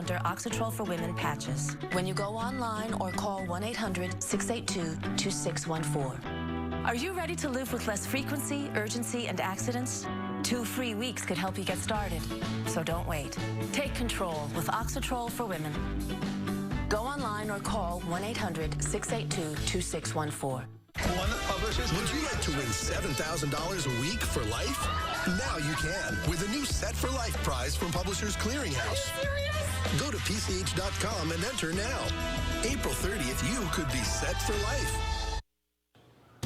under Oxytrol for Women patches when you go online or call 1-800-682-2614. Are you ready to live with less frequency, urgency, and accidents? 2 free weeks could help you get started, so don't wait. Take control with Oxytrol for Women. Go online or call 1-800-682-2614. Would you like to win $7,000 a week for life? Now you can with a new Set for Life prize from Publishers Clearinghouse. Go to PCH.com and enter now. April 30th, you could be set for life.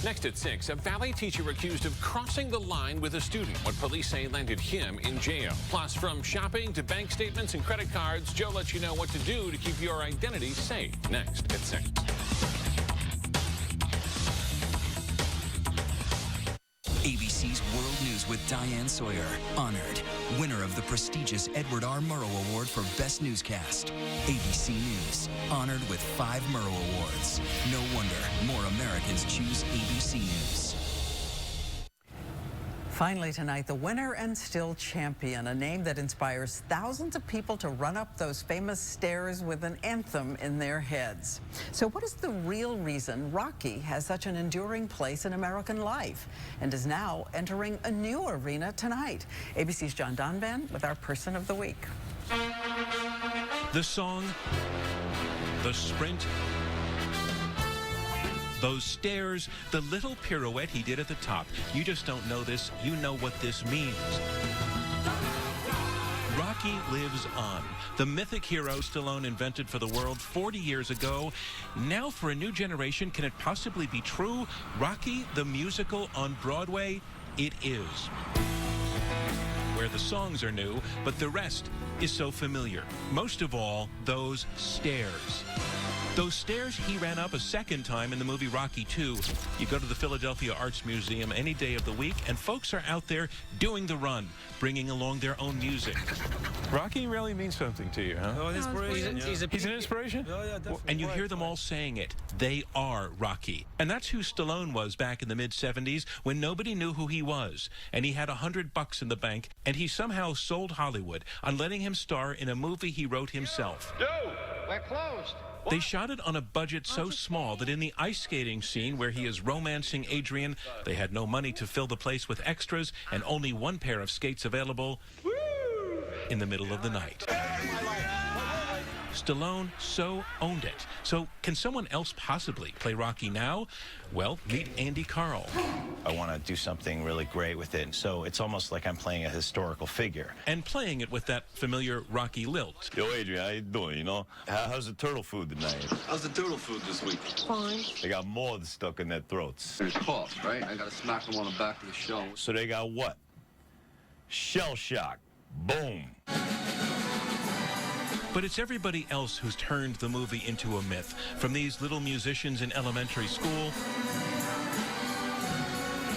Next at 6, a ballet teacher accused of crossing the line with a student. What police say landed him in jail. Plus, from shopping to bank statements and credit cards, Joe lets you know what to do to keep your identity safe. Next at 6. ABC's World News with Diane Sawyer. Honored. Winner of the prestigious Edward R. Murrow Award for Best Newscast. ABC News. Honored with 5 Murrow Awards. No wonder more Americans choose ABC News. Finally tonight, the winner and still champion, a name that inspires thousands of people to run up those famous stairs with an anthem in their heads. So what is the real reason Rocky has such an enduring place in American life and is now entering a new arena tonight? ABC's John Donvan with our Person of the Week. The song, the sprint, those stairs, the little pirouette he did at the top. You just don't know this. You know what this means. Rocky lives on. The mythic hero Stallone invented for the world 40 years ago. Now for a new generation, can it possibly be true? Rocky, the musical on Broadway? It is. Where the songs are new, but the rest is so familiar. Most of all, those stairs. Those stairs he ran up a second time in the movie Rocky II. You go to the Philadelphia Arts Museum any day of the week, and folks are out there doing the run, bringing along their own music. Rocky really means something to you, huh? Oh, inspiration. He's an inspiration? Yeah, definitely. And you hear them all saying it. They are Rocky. And that's who Stallone was back in the mid-'70s when nobody knew who he was. And he had $100 in the bank, and he somehow sold Hollywood on letting him star in a movie he wrote himself. Dude, we're closed. They shot it on a budget so small that in the ice skating scene where he is romancing Adrian, they had no money to fill the place with extras and only 1 pair of skates available in the middle of the night. Stallone so owned it. So can someone else possibly play Rocky now? Well, meet Andy Karl. I want to do something really great with it, so it's almost like I'm playing a historical figure. And playing it with that familiar Rocky lilt. Yo, Adrian, how you doing, you know? How's the turtle food tonight? How's the turtle food this week? Fine. They got more stuck in their throats. There's cough, right? I gotta smack them on the back of the show. So they got what? Shell shock. Boom. But it's everybody else who's turned the movie into a myth. From these little musicians in elementary school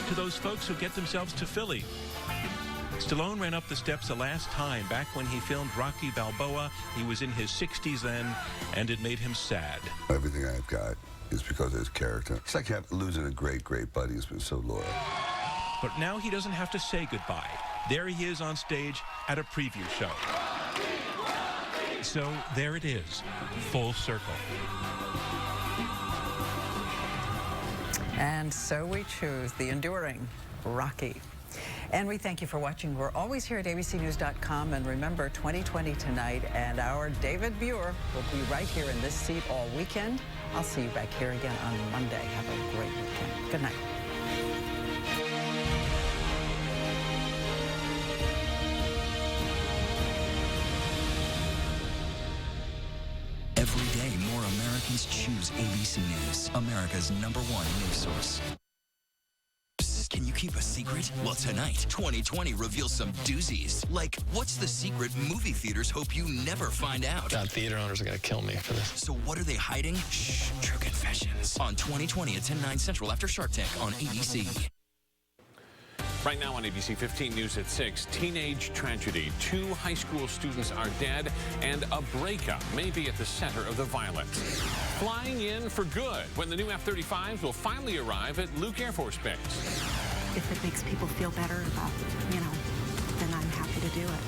to those folks who get themselves to Philly. Stallone ran up the steps the last time back when he filmed Rocky Balboa. He was in his 60s then, and it made him sad. Everything I've got is because of his character. It's like losing a great, great buddy who's been so loyal. But now he doesn't have to say goodbye. There he is on stage at a preview show. So there it is, full circle. And so we choose the enduring Rocky. And we thank you for watching. We're always here at abcnews.com. And remember, 2020 tonight, and our David Muir will be right here in this seat all weekend. I'll see you back here again on Monday. Have a great weekend. Good night. Every day, more Americans choose ABC News, America's #1 news source. Can you keep a secret? Well, tonight, 2020 reveals some doozies. Like, what's the secret movie theaters hope you never find out? God, theater owners are going to kill me for this. So what are they hiding? Shh, True Confessions. On 2020 at 10/9 Central after Shark Tank on ABC. Right now on ABC 15 News at 6, teenage tragedy. 2 high school students are dead, and a breakup may be at the center of the violence. Flying in for good when the new F-35s will finally arrive at Luke Air Force Base. If it makes people feel better about, then I'm happy to do it.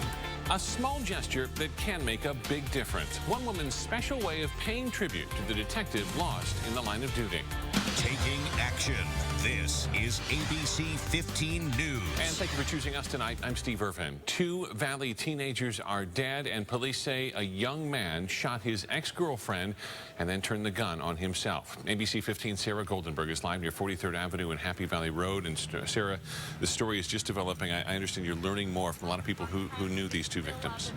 A small gesture that can make a big difference. One woman's special way of paying tribute to the detective lost in the line of duty. Taking action. This is ABC 15 News. And thank you for choosing us tonight. I'm Steve Irvin. 2 Valley teenagers are dead, and police say a young man shot his ex-girlfriend and then turned the gun on himself. ABC 15 Sarah Goldenberg is live near 43rd Avenue and Happy Valley Road. And Sarah, the story is just developing. I understand you're learning more from a lot of people who knew these 2 victims.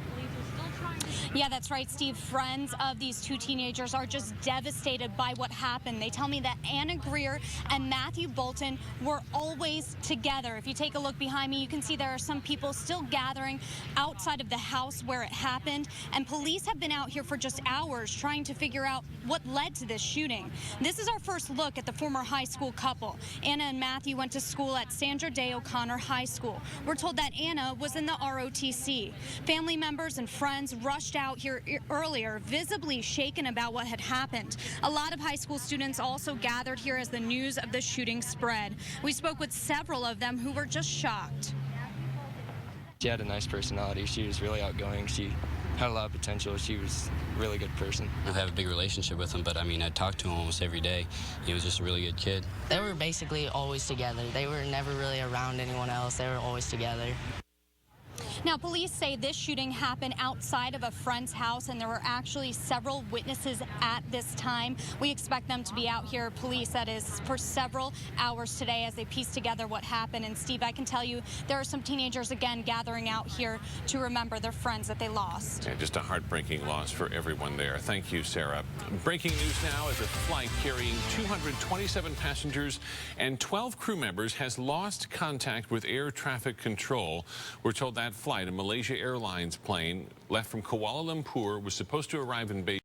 Yeah, that's right, Steve. Friends of these 2 teenagers are just devastated by what happened. They tell me that Anna Greer and Matthew Bolton were always together. If you take a look behind me, you can see there are some people still gathering outside of the house where it happened. And police have been out here for just hours trying to figure out what led to this shooting. This is our first look at the former high school couple. Anna and Matthew went to school at Sandra Day O'Connor High School. We're told that Anna was in the ROTC. Family members and friends rushed out here earlier, visibly shaken about what had happened. A lot of high school students also gathered here as the news of the shooting spread. We spoke with several of them who were just shocked. She had a nice personality. She was really outgoing. She had a lot of potential. She was a really good person. I have a big relationship with him, but I mean, I talked to him almost every day. He was just a really good kid. They were basically always together. They were never really around anyone else. They were always together. Now, police say this shooting happened outside of a friend's house, and there were actually several witnesses at this time. We expect them to be out here, police, that is, for several hours today as they piece together what happened. And, Steve, I can tell you there are some teenagers, again, gathering out here to remember their friends that they lost. Yeah, just a heartbreaking loss for everyone there. Thank you, Sarah. Breaking news now as a flight carrying 227 passengers and 12 crew members has lost contact with air traffic control. We're told that flight, a Malaysia Airlines plane left from Kuala Lumpur, was supposed to arrive in Beijing.